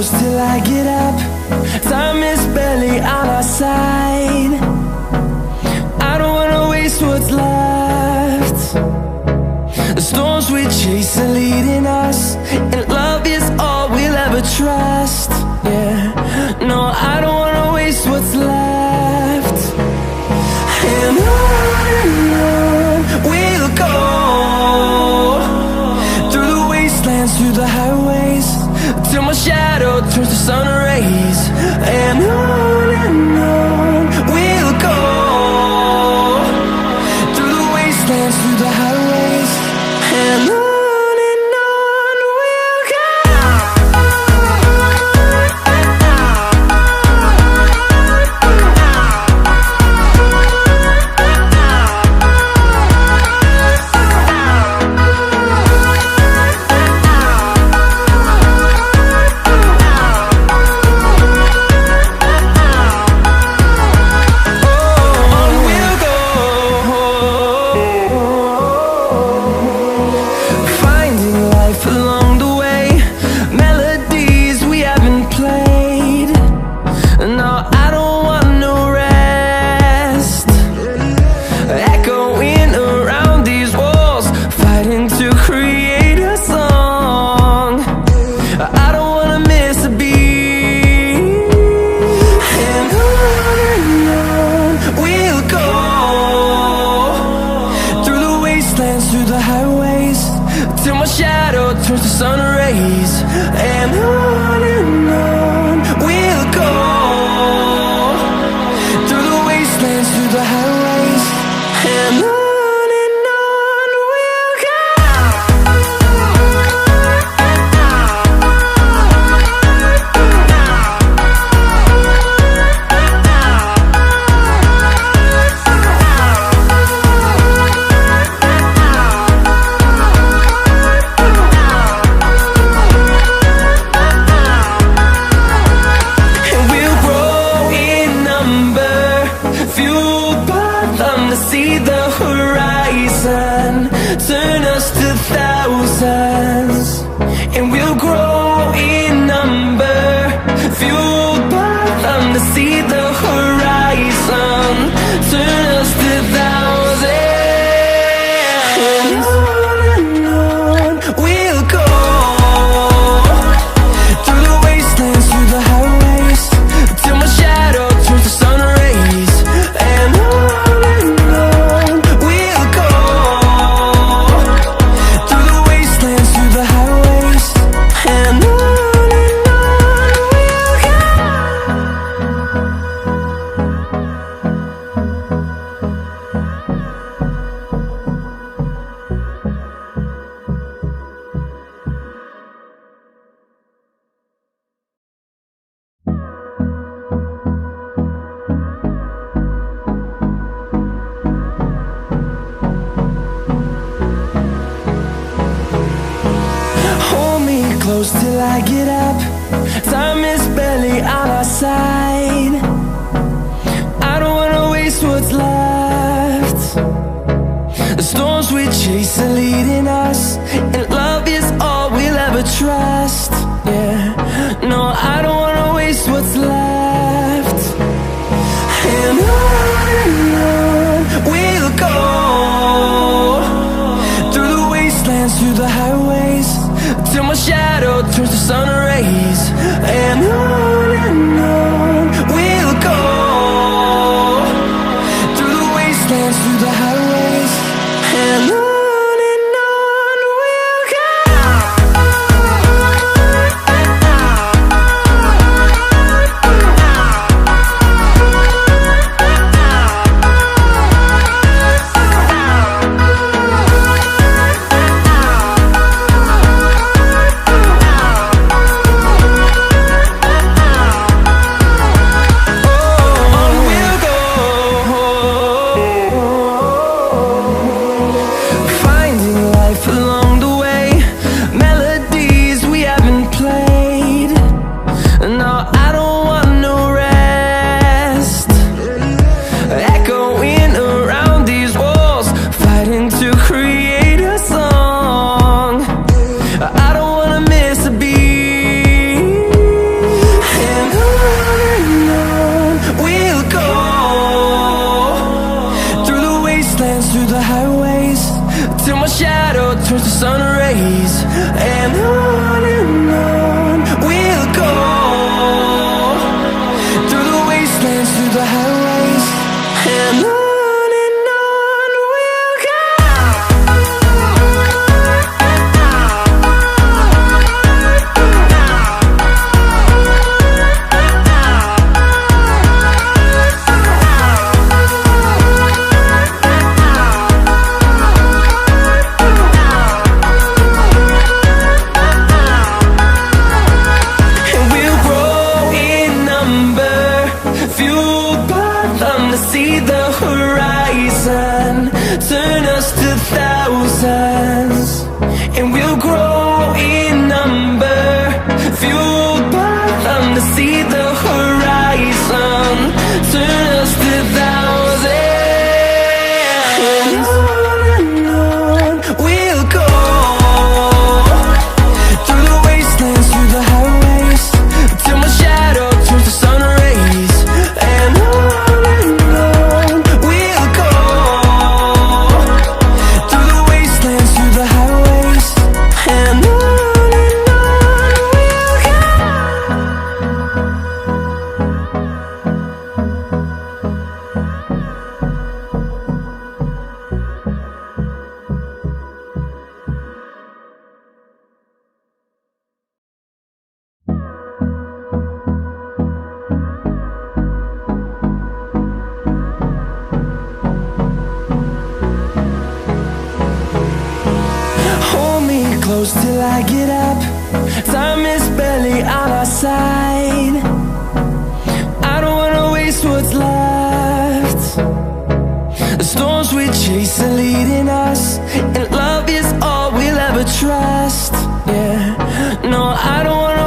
close till I get up. Time is barely on our side. I don't wanna waste what's left. The storms we chase are leading us, and love is all we'll ever trust. Yeah, no, I don't wanna waste what's left. And on we'll go, through the wastelands, through the highways, till my shadow turns to sun rays. And on we'll go, through the wastelands, through the highways, and on we'll go. Through the highways, till my shadow turns to sun rays. And on we'll go, through the wastelands, through the highways, and on we'll go. See the horizon, turn us to thousands, and we'll grow in number, fueled by them. To see the horizon, turn us to thousands, and on we'll go, through the wastelands, through the highways, till my shadow turns to sun rays. And close till I get up. Time is barely on our side. I don't wanna waste what's left. The storms we chase are leading us, and love is all we'll ever trust. Yeah, no, I don't wanna waste what's left. And on we'll go, through the wastelands, through the highways, till my shadow turns to sun rays. And on we'll go, through the wastelands, through the highways, and on we'll go. through the highways, and on we'll go. And we'll grow in number, fueled by them to see the horizon, turn us to thousands. And we'll grow in number, fueled by them to see the horizon, turn us to thousands. And on we'll go, through the wastelands, through the highways, till my shadow turns to sun rays. And on we'll go, through the wastelands, through the highways, and on we'll go. Hold me close till I get up. Time is barely on our side. I don't wanna waste what's left. The storms we chase are leading us, and love is all we'll ever trust. Yeah, no, I don't wanna